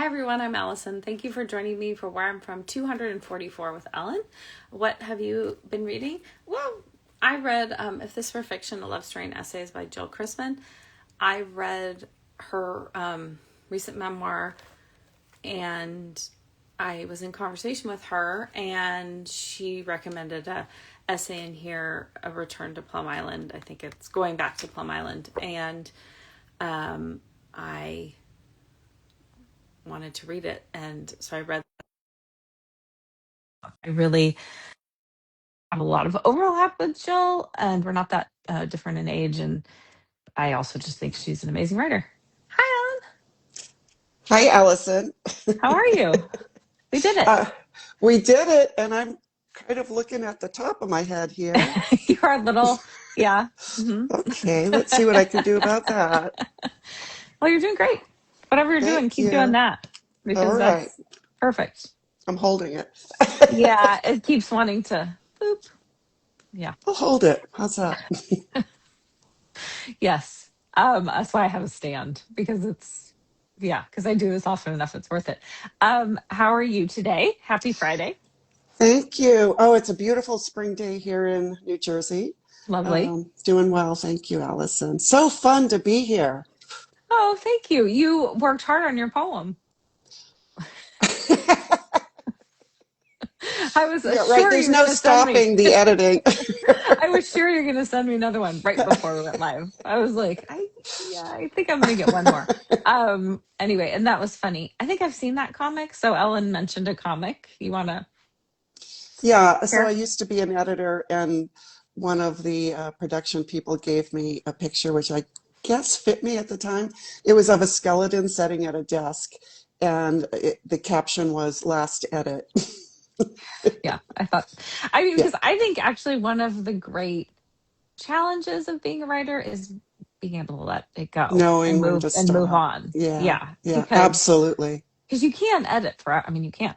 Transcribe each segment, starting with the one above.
Hi everyone, I'm Allison. Thank you for joining me for Where I'm From 244 with Ellen. What have you been reading? Well, I read If This Were Fiction, A Love Story and Essays by Jill Chrisman. I read her recent memoir, and I was in conversation with her, and she recommended a essay in here, A Return to Plum Island. I think it's Going Back to Plum Island. And I wanted to read it, and so I read. I really have a lot of overlap with Jill, and we're not that different in age, and I also just think she's an amazing writer. Hi, Ellen. Hi, Allison. How are you? We did it. Uh, we did it, and I'm kind of looking at the top of my head here. You are a little, yeah. Hmm. Okay, let's see what I can do about that. Well, you're doing great. Whatever you're doing, Thank keep doing you. that, All because right, that's perfect. I'm holding it. Yeah, it keeps wanting to boop. Yeah. I'll hold it. How's that? Yes. That's why I have a stand, because because I do this often enough. It's worth it. How are you today? Happy Friday. Thank you. Oh, it's a beautiful spring day here in New Jersey. Lovely. Doing well. Thank you, Allison. So fun to be here. Oh, thank you. You worked hard on your poem. I was Yeah, right. sure There's you were no going to send me. stopping the editing. I was sure you were going to send me another one right before we went live. I was like, I think I'm going to get one more. Anyway, and that was funny. I think I've seen that comic. So Ellen mentioned a comic. You want to Yeah, so I share? used to be an editor, and one of the production people gave me a picture, which I guess fit me at the time. It was of a skeleton sitting at a desk, and the caption was "Last Edit." Yeah, I mean, Yeah, because I think actually one of the great challenges of being a writer is being able to let it go and knowing when move to and move stop. on. Yeah, Yeah, yeah, because absolutely. you can edit forever. I mean, you can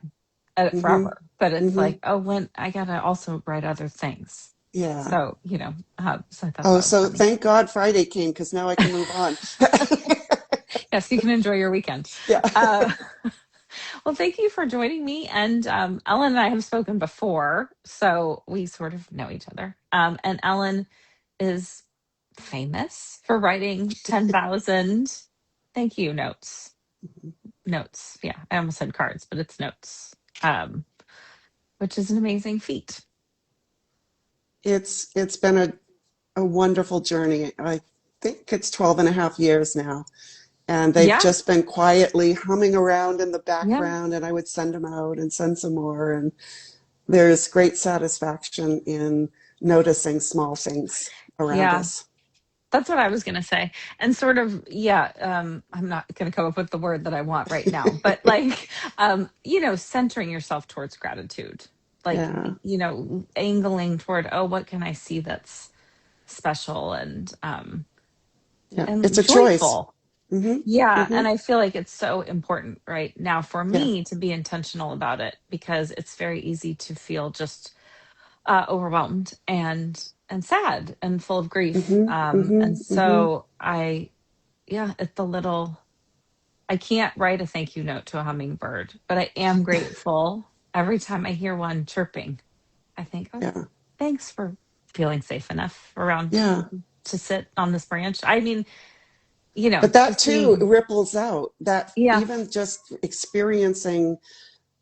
edit Hmm. forever, but it's Hmm. like, oh, when I gotta also write other things. Yeah. So, so I thought Oh, that was so funny. thank God Friday came because now I can move on. Yes, you can enjoy your weekend. Yeah. Uh, well, thank you for joining me. And Ellen and I have spoken before, so we sort of know each other. And Ellen is famous for writing 10,000 thank you notes. Notes. Yeah, I almost said cards, but it's notes, which is an amazing feat. It's been a wonderful journey. I think it's 12 and a half years now. And they've Yeah, just been quietly humming around in the yeah, background, and I would send them out and send some more. And there's great satisfaction in noticing small things around yeah. us. That's what I was going to say. And sort of, yeah, I'm not going to come up with the word that I want right now, but like, centering yourself towards gratitude, like, Yeah, angling toward, oh, what can I see that's special yeah. It's and a choice. joyful. Hmm. Yeah, Hmm. and I feel like it's so important right now for Yeah. me to be intentional about it, because it's very easy to feel just overwhelmed and sad and full of grief. Hmm. Hmm. And Hmm. so it's the little. I can't write a thank you note to a hummingbird, but I am grateful every time I hear one chirping. I think, oh, Yeah. thanks for feeling safe enough around Yeah. to sit on this branch. I mean, But to that see, too ripples out. That yeah, even just experiencing,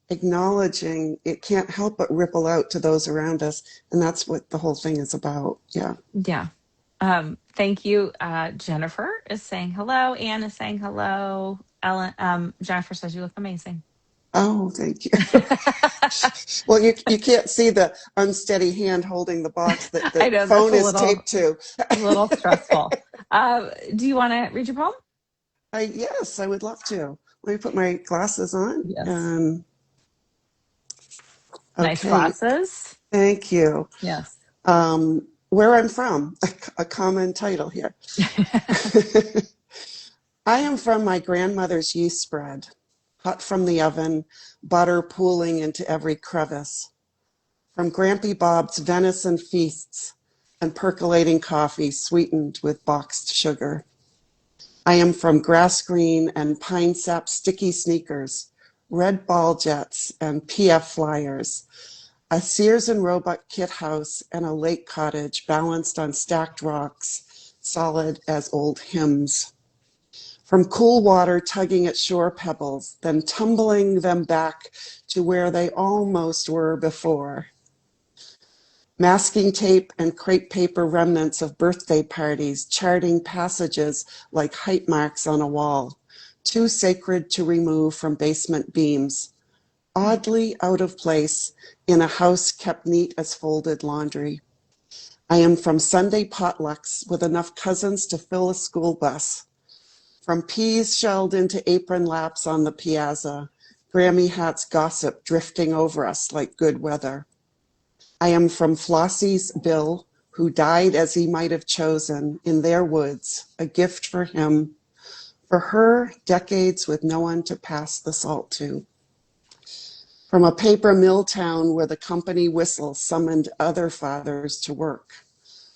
acknowledging, it can't help but ripple out to those around us. And that's what the whole thing is about. Yeah. yeah. Thank you. Jennifer is saying hello. Anne is saying hello. Ellen, Jennifer says you look amazing. Oh, thank you. Well, you can't see the unsteady hand holding the box that the I know that's phone a is little taped to. stressful. Do you want to read your poem? Yes, I would love to. Let me put my glasses on. Yes. Nice Okay, glasses. thank you. Yes. Where I'm from, a common title here. I am from my grandmother's yeast spread, hot from the oven, butter pooling into every crevice. From Grampie Bob's venison feasts and percolating coffee sweetened with boxed sugar. I am from grass green and pine-sap sticky sneakers, red ball jets and PF flyers, a Sears and Roebuck kit house, and a lake cottage balanced on stacked rocks, solid as old hymns. From cool water tugging at shore pebbles, then tumbling them back to where they almost were before. Masking tape and crepe paper remnants of birthday parties, charting passages like height marks on a wall, too sacred to remove from basement beams, oddly out of place in a house kept neat as folded laundry. I am from Sunday potlucks with enough cousins to fill a school bus, from peas shelled into apron laps on the piazza, Grammy hats gossip drifting over us like good weather. I am from Flossie's Bill, who died as he might have chosen in their woods, a gift for him, for her, decades with no one to pass the salt to. From a paper mill town where the company whistle summoned other fathers to work.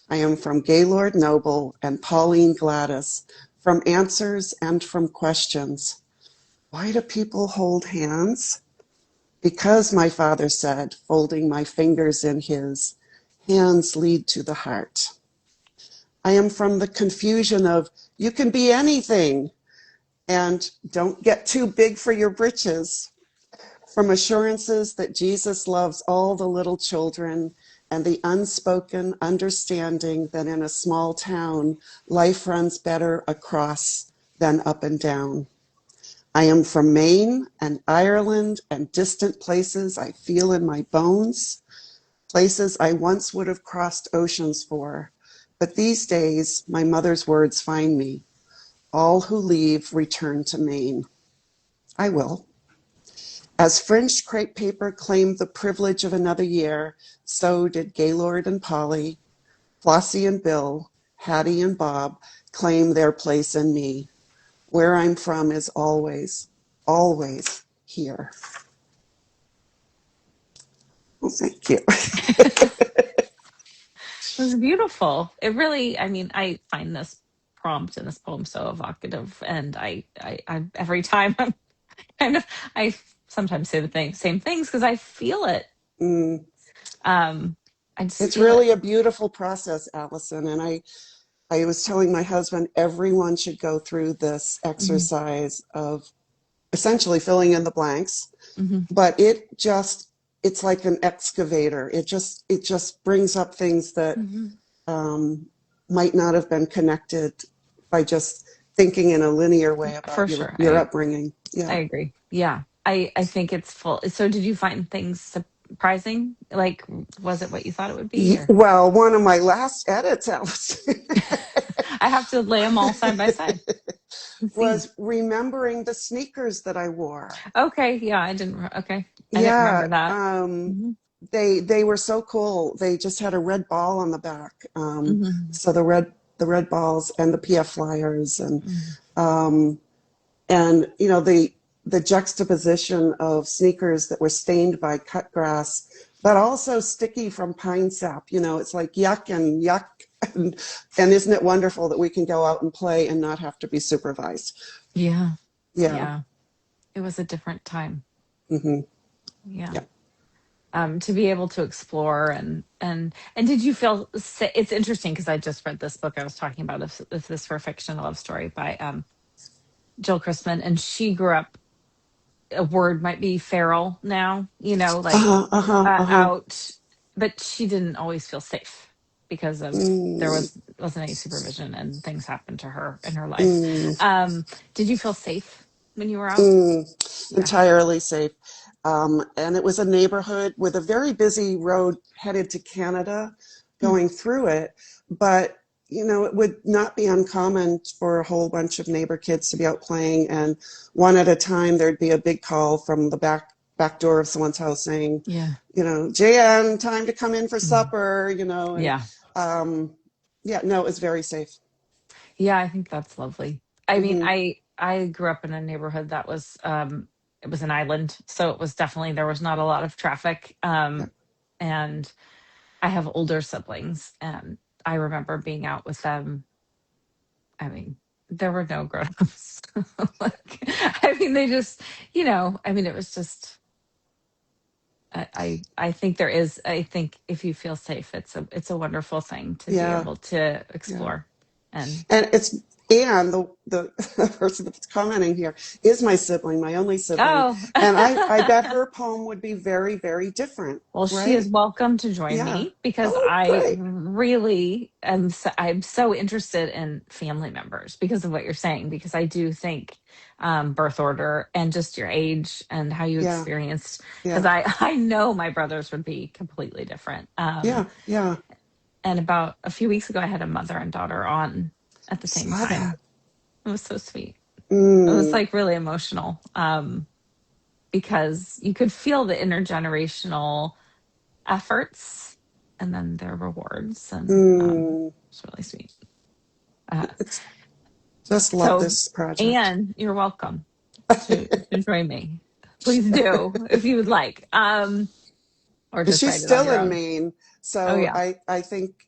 I am from Gaylord Noble and Pauline Gladys, from answers and from questions. Why do people hold hands? Because, my father said, folding my fingers in his, hands lead to the heart. I am from the confusion of, you can be anything, and don't get too big for your britches. From assurances that Jesus loves all the little children and the unspoken understanding that in a small town, life runs better across than up and down. I am from Maine and Ireland and distant places I feel in my bones, places I once would have crossed oceans for. But these days, my mother's words find me. All who leave return to Maine. I will. As fringed crepe paper claimed the privilege of another year, so did Gaylord and Polly, Flossie and Bill, Hattie and Bob claim their place in me. Where I'm from is always, always here. Well, thank you. It was beautiful. It really, I mean, I find this prompt and this poem so evocative, and I every time I'm kind of, I sometimes say the same things because I feel it. Mm, Um, I just it's feel it. really a beautiful process, Allison. And I was telling my husband everyone should go through this Hmm. exercise of essentially filling in the blanks, Hmm. but it's like an excavator. It just brings up things that Hmm. um, might not have been connected by just thinking in a linear way For about your sure, your upbringing. I Yeah. agree. Yeah, I think it's full. So, did you find things surprising? Like, was it what you thought it would be, or Well, one of my last edits, Allison, I have to lay them all side by side and see? was remembering the sneakers that I wore. Okay, yeah, I didn't. Okay, I didn't Yeah, remember that. Hmm. they were so cool. They just had a red ball on the back. Hmm. So the red balls and the PF flyers Hmm. um, and the juxtaposition of sneakers that were stained by cut grass, but also sticky from pine sap. It's like yuck and yuck, and isn't it wonderful that we can go out and play and not have to be supervised? Yeah, Yeah. yeah. It was a different time. Hmm. Yeah. Yeah. To be able to explore and did you feel it's interesting because I just read this book I was talking about, if this were a fiction, a love story by Jill Christman, and she grew up, a word might be feral now, like Uh-huh, uh-huh, uh-huh. out, but she didn't always feel safe because of there Mm, wasn't any supervision and things happened to her in her life. mm. um did you feel safe when you were out? Yeah. Entirely safe. And it was a neighborhood with a very busy road headed to Canada Mm. going through it. But, it would not be uncommon for a whole bunch of neighbor kids to be out playing. And one at a time, there'd be a big call from the back door of someone's house saying, Yeah. Jan, time to come in for Mm. supper. And Yeah. um, yeah, no, it was very safe. Yeah, I think that's lovely. I mean, Hmm. I grew up in a neighborhood that was it was an island, so it was definitely, there was not a lot of traffic. Yeah. And I have older siblings, and I remember being out with them. I mean, there were no grown-ups. Like, I mean, they just, I mean, it was just, I think there is, I think if you feel safe, it's a wonderful thing to be Yeah, able to yeah. explore. And And the person that's commenting here is my sibling, my only sibling, oh, and I bet her poem would be very, very different, well, she is right? welcome to join Yeah. me because Oh, I great. really am. I'm so interested in family members because of what you're saying. Because I do think birth order and just your age and how you Yeah, experienced. Because yeah, I know my brothers would be completely different. yeah, yeah. And about a few weeks ago, I had a mother and daughter on at the same Saw time. that. It was so sweet. It was Mm, like really emotional because you could feel the intergenerational efforts and then their rewards, and mm. it's really sweet. Uh, It's just love so, this project. Anne, you're welcome to join me. Please do if you would like, or just She's write it on still your in own. Maine, Oh so yeah, I think,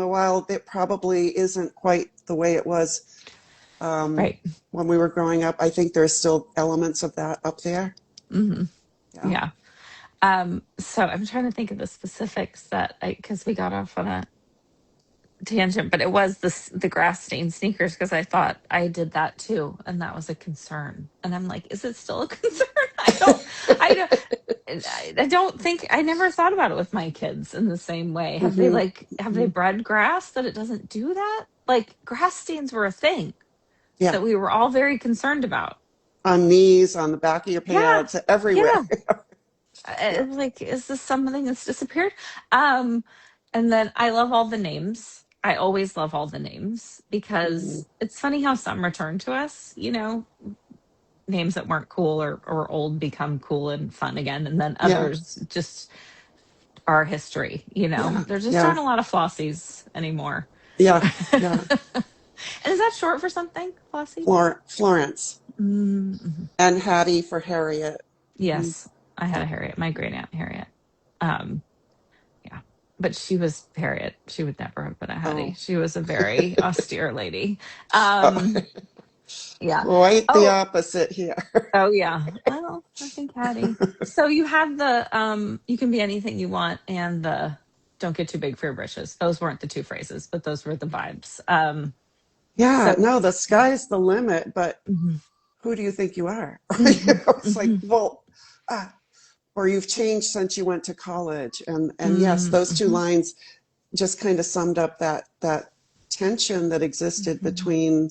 while it probably isn't quite the way it was right. when we were growing up, I think there's still elements of that up there. Hmm. Yeah. Yeah. So I'm trying to think of the specifics that because we got off on a tangent, but it was the grass stained sneakers because I thought I did that too, and that was a concern. And I'm like, is it still a concern? I don't, I don't think I never thought about it with my kids in the same way. Hmm. Have they Hmm. bred grass that it doesn't do that? Like grass stains were a thing Yeah. that we were all very concerned about. On knees, on the back of your Yeah, pants, everywhere. yeah. Yeah. Like, is this something that's disappeared? Um, and then I love all the names. I always love all the names Hmm. because it's funny how some return to us, names that weren't cool or old become cool and fun again. And then Yeah. others just are history, Yeah. There just Yeah. aren't a lot of Flossies anymore. Yeah. Yeah. And is that short for something, Flossie? Florence Mm-hmm. and Hattie for Harriet. Hmm. Yes, I had a Harriet, my great aunt Harriet. Um, Yeah. But she was Harriet. She would never have been a Hattie. Oh. She was a very austere lady. Oh. Yeah. Quite the Oh, opposite here. oh yeah. Well, I think Hattie. So you have the you can be anything you want and the don't get too big for your britches. Those weren't the two phrases, but those were the vibes. Yeah, So no, the sky's the limit, but mhm, who do you think you are? mhm, It's like, mhm, well, ah, or you've changed since you went to college. And yes, mhm, those two mhm, lines just kind of summed up that tension that existed mhm, between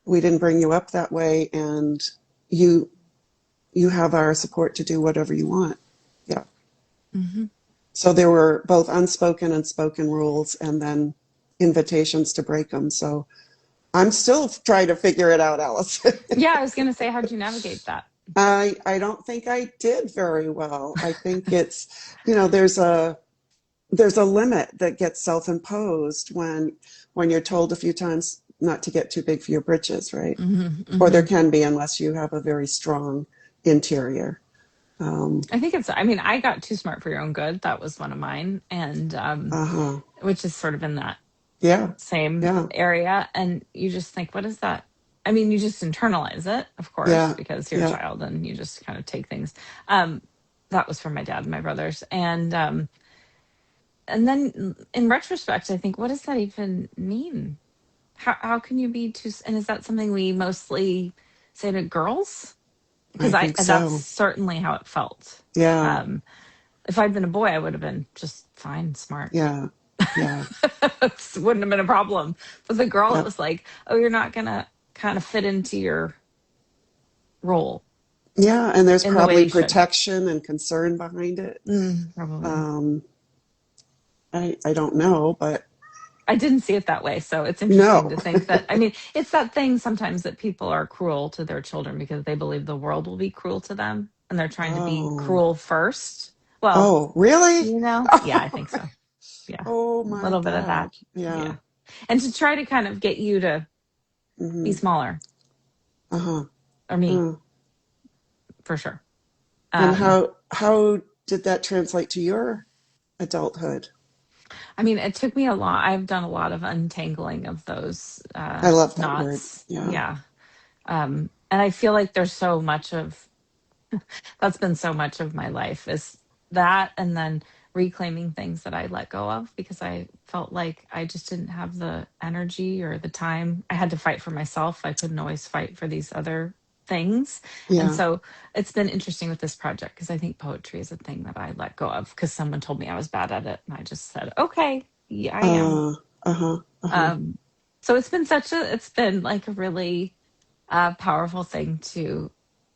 we didn't bring you up that way and you you have our support to do whatever you want. Yeah. mhm. So there were both unspoken and spoken rules and then invitations to break them. So I'm still trying to figure it out, Alice. Yeah, I was gonna say, how'd you navigate that? I don't think I did very well. I think there's a limit that gets self-imposed when you're told a few times not to get too big for your britches, right? Hmm. Or there Hmm. can be unless you have a very strong interior. Um, I think I mean, I got too smart for your own good. That was one of mine. And uh-huh. which is sort of in that Yeah. same Yeah. area. And you just think, what is that? I mean, you just internalize it, of course, Yeah. because you're a Yeah. child and you just kind of take things. Um, that was from my dad and my brothers. And then in retrospect, I think, what does that even mean? How can you be too, and is that something we mostly say to girls? I Because think that's so. certainly how it felt. Yeah. Um, if I'd been a boy, I would have been just fine, smart. Yeah. Yeah. Wouldn't have been a problem. But the girl, it Yeah. was like, oh, you're not gonna kind of fit into your role Yeah. And there's in the way probably you should. protection and concern behind it. Probably. Um, I don't know, but I didn't see it that way, so it's interesting no. to think that. I mean, it's that thing sometimes that people are cruel to their children because they believe the world will be cruel to them, and they're trying to be Oh. cruel first. Well, Oh, really? yeah, I think so. Yeah, Oh a my little bit of that. God. Yeah. Yeah, and to try to kind of get you to be Hmm. smaller, Uh-huh. or me Uh. for sure. And Um, how did that translate to your adulthood? I mean, it took me a lot. I've done a lot of untangling of those I love that word. knots. Yeah. Yeah. And I feel like there's so much of that's been so much of my life is that, and then reclaiming things that I let go of because I felt like I just didn't have the energy or the time. I had to fight for myself. I couldn't always fight for these other things. And Yeah. so it's been interesting with this project because I think poetry is a thing that I let go of because someone told me I was bad at it. And I just said, okay, yeah, I am. Uh, uh-huh. Uh-huh. Um, so it's been like a really powerful thing to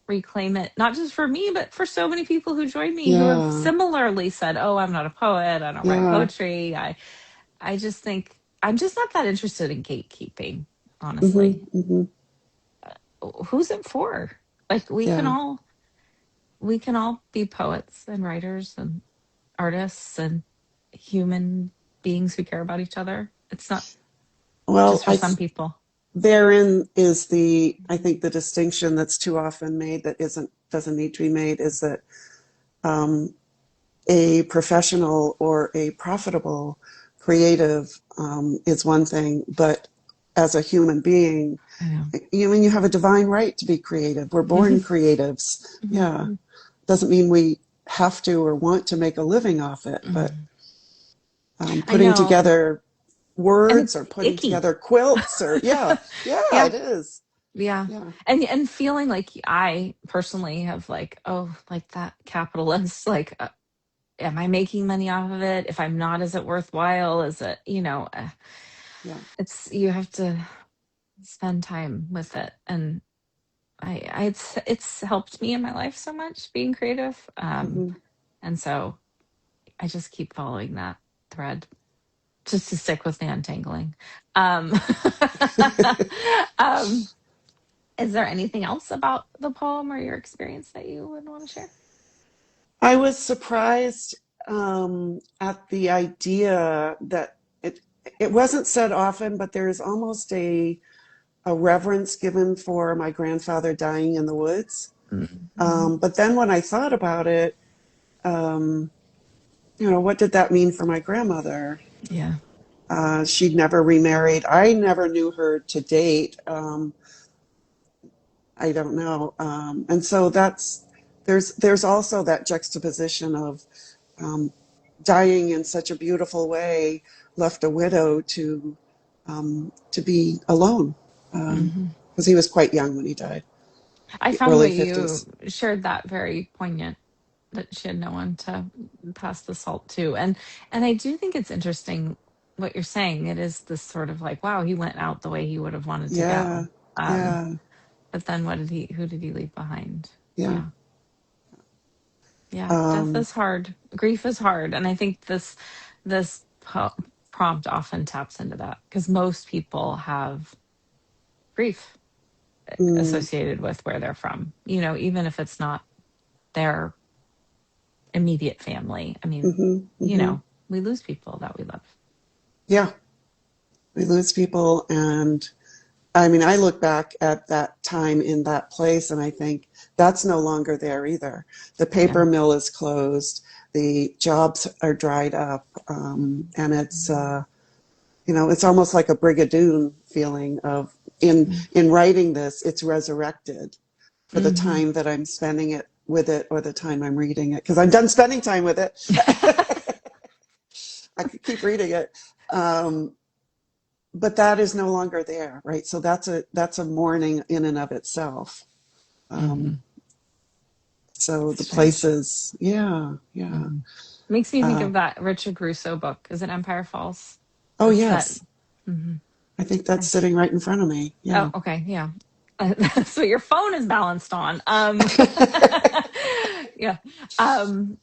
reclaim it, not just for me, but for so many people who joined me who have Yeah. similarly said, "Oh, I'm not a poet. I don't write Yeah. poetry." I just think I'm just not that interested in gatekeeping, Mm-hmm. honestly. Mm-hmm. Who's it for? Like Yeah. we can all be poets and writers and artists and human beings who care about each other. It's not Well, just for some people. therein is I think the distinction that's too often made that doesn't need to be made is that um, a professional or a profitable creative is one thing, but as a human being, I know. you have a divine right to be creative. We're born Mhm, creatives. Yeah. mhm, Doesn't mean we have to or want to make a living off it, but mhm. I putting know. together And words or it's putting icky. together quilts or yeah, Yeah. it is. Yeah. Yeah. And feeling like I personally have like, oh, like that capitalist, like, am I making money off of it? If I'm not, is it worthwhile? Is it, Yeah. it's, you have to spend time with it. And it's helped me in my life so much being creative. Hmm. And so I just keep following that thread just to stick with the untangling. Um, um, Is there anything else about the poem or your experience that you would want to share? I was surprised at the idea that it wasn't said often, but there's almost a reverence given for my grandfather dying in the woods. Mm-hmm. But then when I thought about it, um, what did that mean for my grandmother? Yeah. She'd never remarried. I never knew her to date. I don't know. And so there's also that juxtaposition of um, dying in such a beautiful way, left a widow to be alone Hmm. because he was quite young when he died, I found early what you 50s. shared that very poignant that she had no one to pass the salt to. And I do think it's interesting what you're saying. It is this sort of like, wow, he went out the way he would have wanted to Yeah, go. Um, yeah, but then who did he leave behind? yeah. Yeah. Yeah. Death Um, is hard. Grief is hard. And I think this prompt often taps into that because most people have grief mm, associated with where they're from, even if it's not their immediate family. I mean, hmm hmm we lose people that we love. Yeah, we lose people, and I mean, I look back at that time in that place and I think that's no longer there either. The Yeah. paper mill is closed, the jobs are dried up, and it's almost like a Brigadoon feeling of in writing this, it's resurrected for the Mm-hmm. time that I'm spending it with it or the time I'm reading it because I'm done spending time with it. I could keep reading it. Um, but that is no longer there, right? So that's a mourning in and of itself. Hmm. Um, so the Strange. places, yeah, yeah. Hmm. Makes me think Uh, of that Richard Russo book. Is it Empire Falls? oh It's that. yes, Hmm. I think that's sitting right in front of me. Oh, Yeah. okay. Yeah. That's what your phone is balanced on. Yeah. Um,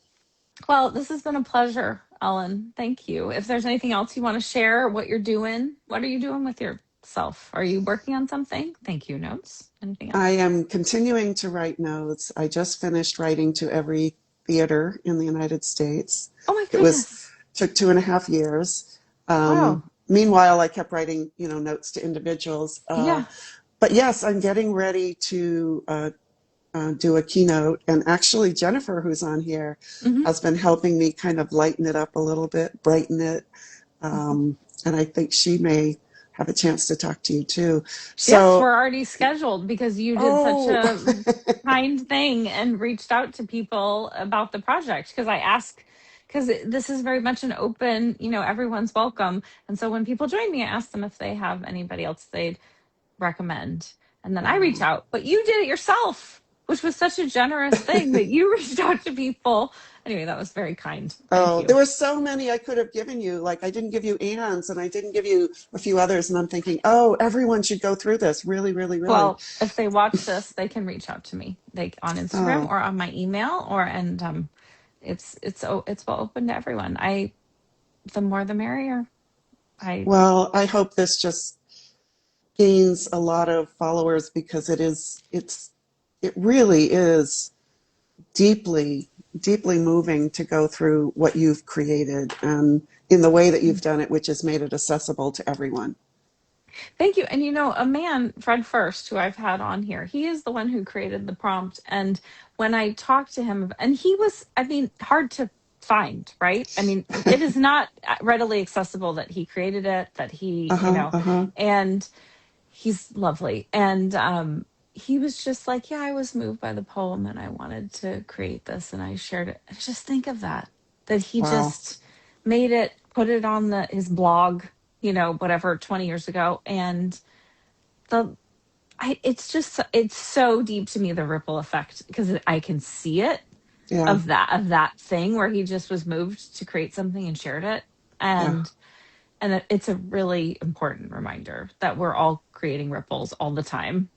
Well, this has been a pleasure, Ellen. Thank you. If there's anything else you want to share, what you're doing, what are you doing with yourself? Are you working on something? Thank you. Notes? Anything I else? am continuing to write notes. I just finished writing to every theater in the United States. Oh my It was goodness. took 2.5 years. Wow. Meanwhile, I kept writing, notes to individuals. Yeah. But yes, I'm getting ready to do a keynote. And actually, Jennifer, who's on here, Hmm. has been helping me kind of lighten it up a little bit, brighten it. And I think she may have a chance to talk to you too. Yes, we're So, already scheduled because you did such oh, a kind thing and reached out to people about the project. Because I ask, because this is very much an open, everyone's welcome. And so when people join me, I ask them if they have anybody else they'd recommend. And then I reach wow. out, but you did it yourself, which was such a generous thing that you reached out to people. Anyway, that was very kind. Thank Oh, there you. were so many I could have given you. Like I didn't give you Anne's and I didn't give you a few others. And I'm thinking, oh, everyone should go through this. Really, really, really. Well, if they watch this, they can reach out to me, like on Instagram Oh, or on my email, or and it's well open to everyone. The more the merrier. I well, I hope this just gains a lot of followers because it really is deeply, deeply moving to go through what you've created and in the way that you've done it, which has made it accessible to everyone. Thank you. And a man, Fred First, who I've had on here, he is the one who created the prompt. And when I talked to him, and he was, I mean, hard to find, right? I mean, it is not readily accessible that he created it, that Uh-huh, uh-huh. and he's lovely. And he was just like, yeah, I was moved by the poem and I wanted to create this and I shared it. And just think of that he Wow. just made it, put it on his blog, whatever, 20 years ago. And the it's so deep to me, the ripple effect, because I can see it Yeah, of that thing where he just was moved to create something and shared it. yeah. It's a really important reminder that we're all creating ripples all the time.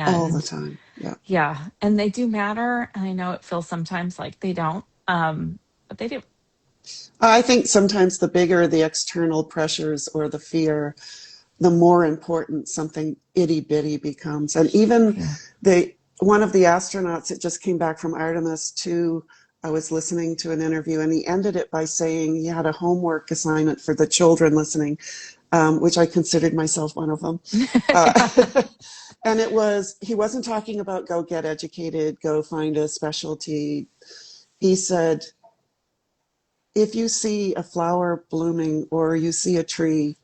All the And time. Yeah. yeah, and they do matter. And I know it feels sometimes like they don't, but they do. I think sometimes the bigger the external pressures or the fear, the more important something itty bitty becomes. And even Yeah. the one of the astronauts that just came back from Artemis 2, I was listening to an interview and he ended it by saying he had a homework assignment for the children listening, which I considered myself one of them. Yeah. And he wasn't talking about go get educated, go find a specialty. He said, if you see a flower blooming or you see a tree,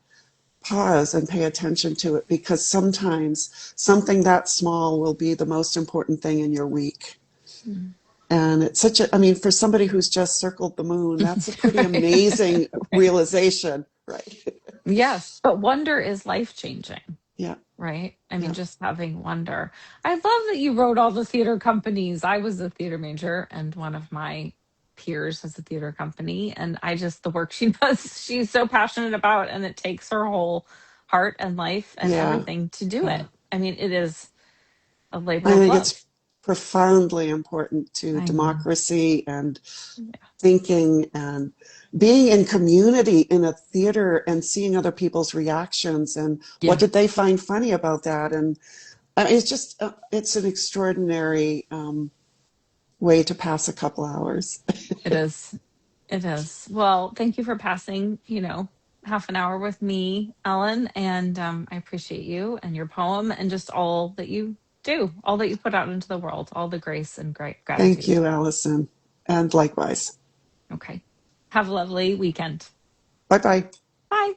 pause and pay attention to it because sometimes something that small will be the most important thing in your week. Mm. And it's I mean, for somebody who's just circled the moon, that's a pretty amazing Right. realization, right? Yes, but wonder is life changing. Yeah, Right? I mean, yeah, just having wonder. I love that you wrote all the theater companies. I was a theater major, and one of my peers has a theater company. And the work she does, she's so passionate about, and it takes her whole heart and life and yeah, everything to do yeah. it. I mean, it is a labor I of think love. it's profoundly important to I know. democracy and Yeah. thinking and being in community in a theater and seeing other people's reactions and what Yeah, did they find funny about that. And I mean, it's an extraordinary way to pass a couple hours. it is. It is. Well, thank you for passing, half an hour with me, Ellen. And I appreciate you and your poem and just all that you do, all that you put out into the world, all the grace and great Thank gratitude. you, Allison. And likewise. Okay. Have a lovely weekend. Bye bye. Bye.